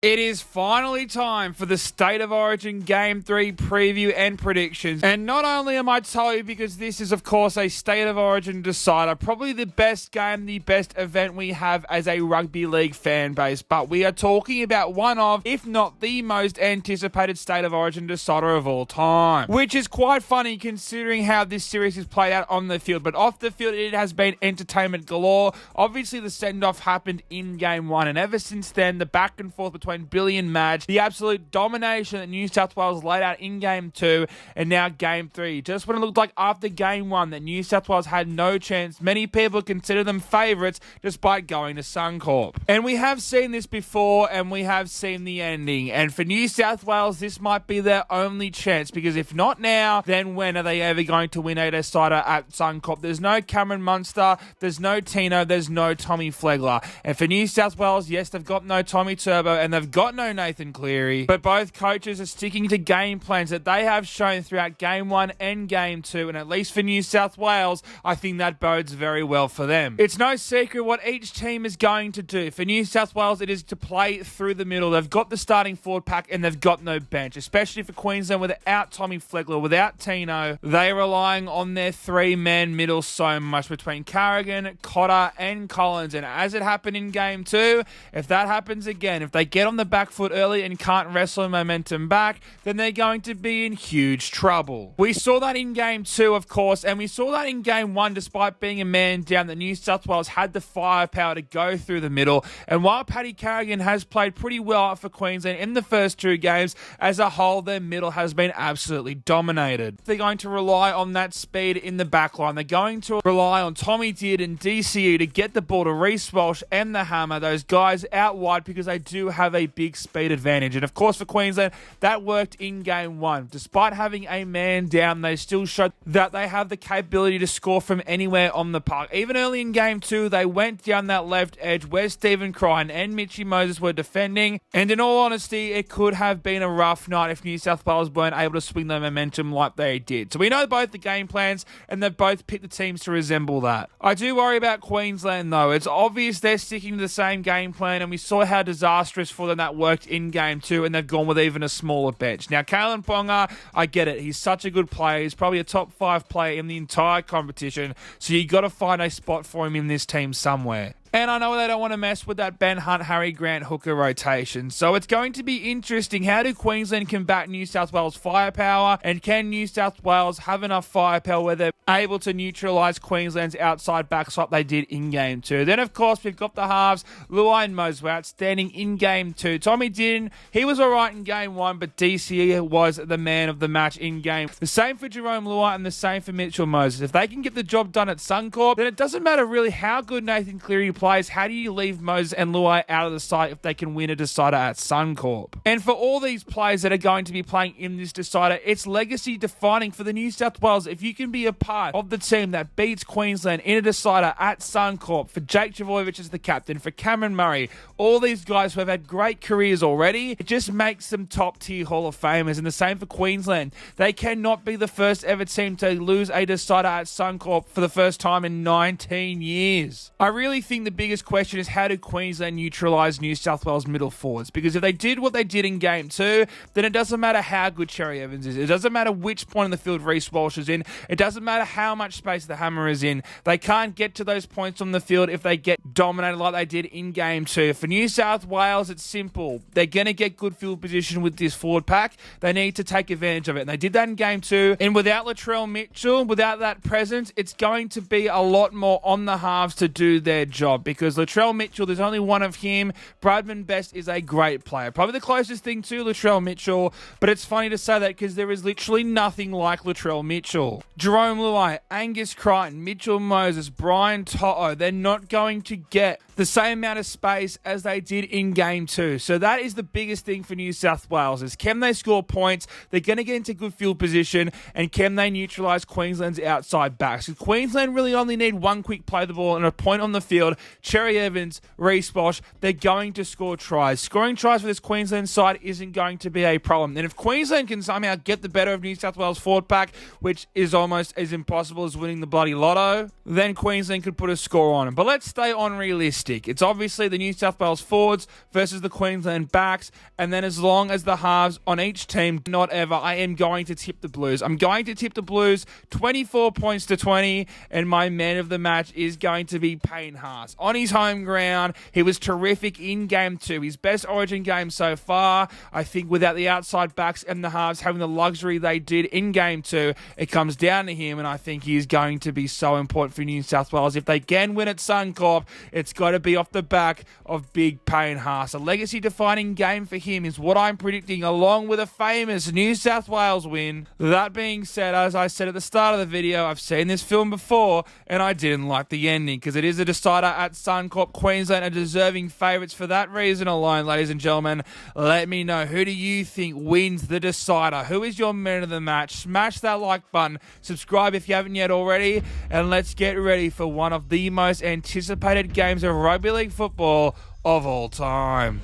It is finally time for the State of Origin Game 3 preview and predictions. And not only am I telling you because this is, of course, a State of Origin decider, probably the best game, the best event we have as a rugby league fan base, but we are talking about one of, if not the most anticipated State of Origin decider of all time. Which is quite funny considering how this series is played out on the field. But off the field, it has been entertainment galore. Obviously, the send-off happened in Game 1, and ever since then, the back and forth between Billy and Madge, the absolute domination that New South Wales laid out in Game 2 and now Game 3. Just when it looked like after Game 1 that New South Wales had no chance, many people consider them favourites despite going to Suncorp. And we have seen this before and we have seen the ending. And for New South Wales, this might be their only chance because if not now, then when are they ever going to win a decider at Suncorp? There's no Cameron Munster, there's no Tino, there's no Tommy Flegler. And for New South Wales, yes, they've got no Tommy Turbo and they've got no Nathan Cleary, but both coaches are sticking to game plans that they have shown throughout Game 1 and Game 2, and at least for New South Wales, I think that bodes very well for them. It's no secret what each team is going to do. For New South Wales, it is to play through the middle. They've got the starting forward pack and they've got no bench, especially for Queensland without Tommy Flegler, without Tino. They are relying on their three-man middle so much between Carrigan, Cotter and Collins, and as it happened in Game 2, if that happens again, if they get on the back foot early and can't wrestle momentum back, then they're going to be in huge trouble. We saw that in Game 2, of course, and we saw that in Game 1 despite being a man down, that New South Wales had the firepower to go through the middle. And while Paddy Carrigan has played pretty well for Queensland in the first two games, as a whole, their middle has been absolutely dominated. They're going to rely on that speed in the backline. They're going to rely on Tommy Deard and DCE to get the ball to Reece Walsh and the Hammer, those guys out wide, because they do have a big speed advantage. And of course for Queensland, that worked in Game 1. Despite having a man down, they still showed that they have the capability to score from anywhere on the park. Even early in Game 2, they went down that left edge where Stephen Crichton and Mitchy Moses were defending. And in all honesty, it could have been a rough night if New South Wales weren't able to swing their momentum like they did. So we know both the game plans and they've both picked the teams to resemble that. I do worry about Queensland though. It's obvious they're sticking to the same game plan, and we saw how disastrous for them that worked in Game 2, and they've gone with even a smaller bench. Now, Kalyn Ponga, I get it. He's such a good player. He's probably a top 5 player in the entire competition, so you got to find a spot for him in this team somewhere. And I know they don't want to mess with that Ben Hunt, Harry Grant hooker rotation. So it's going to be interesting. How do Queensland combat New South Wales firepower? And can New South Wales have enough firepower where they're able to neutralise Queensland's outside backs like they did in Game 2? Then, of course, we've got the halves. Luai and Moses were outstanding in Game 2. Tommy didn't. He was all right in Game 1, but DCE was the man of the match in Game. The same for Jerome Luai and the same for Mitchell Moses. If they can get the job done at Suncorp, then it doesn't matter really how good Nathan Cleary plays. How do you leave Moses and Luai out of the side if they can win a decider at Suncorp? And for all these players that are going to be playing in this decider, it's legacy defining for the New South Wales. If you can be a part of the team that beats Queensland in a decider at Suncorp, for Jake Trbojevic as the captain, for Cameron Murray, all these guys who have had great careers already, it just makes them top tier Hall of Famers. And the same for Queensland. They cannot be the first ever team to lose a decider at Suncorp for the first time in 19 years. I really think the biggest question is, how do Queensland neutralise New South Wales middle forwards? Because if they did what they did in Game 2, then it doesn't matter how good Cherry Evans is. It doesn't matter which point in the field Reece Walsh is in. It doesn't matter how much space the Hammer is in. They can't get to those points on the field if they get dominated like they did in Game 2. For New South Wales, it's simple. They're going to get good field position with this forward pack. They need to take advantage of it. And they did that in Game 2. And without Latrell Mitchell, without that presence, it's going to be a lot more on the halves to do their job. Because Latrell Mitchell, there's only one of him. Bradman Best is a great player. Probably the closest thing to Latrell Mitchell, but it's funny to say that because there is literally nothing like Latrell Mitchell. Jerome Luai, Angus Crichton, Mitchell Moses, Brian To'o, they're not going to get the same amount of space as they did in Game 2. So that is the biggest thing for New South Wales, is can they score points? They're going to get into good field position, and can they neutralise Queensland's outside backs? So Queensland really only need one quick play of the ball and a point on the field, Cherry Evans, Reece Walsh, they're going to score tries. Scoring tries for this Queensland side isn't going to be a problem. And if Queensland can somehow get the better of New South Wales forward pack, which is almost as impossible as winning the bloody lotto, then Queensland could put a score on them. But let's stay unrealistic. It's obviously the New South Wales forwards versus the Queensland backs, and then as long as the halves on each team, not ever, I am going to tip the Blues. I'm going to tip the Blues 24 points to 20, and my man of the match is going to be Payne Haas. On his home ground, he was terrific in Game 2. His best Origin game so far. I think without the outside backs and the halves having the luxury they did in Game 2, it comes down to him, and I think he is going to be so important for New South Wales. If they can win at Suncorp, it's got to be off the back of big Payne Haas. A legacy-defining game for him is what I'm predicting, along with a famous New South Wales win. That being said, as I said at the start of the video, I've seen this film before, and I didn't like the ending, because it is a decider at Suncorp. Queensland are deserving favourites for that reason alone, ladies and gentlemen. Let me know, who do you think wins the decider? Who is your man of the match? Smash that like button, subscribe if you haven't yet already, and let's get ready for one of the most anticipated games of rugby league football of all time.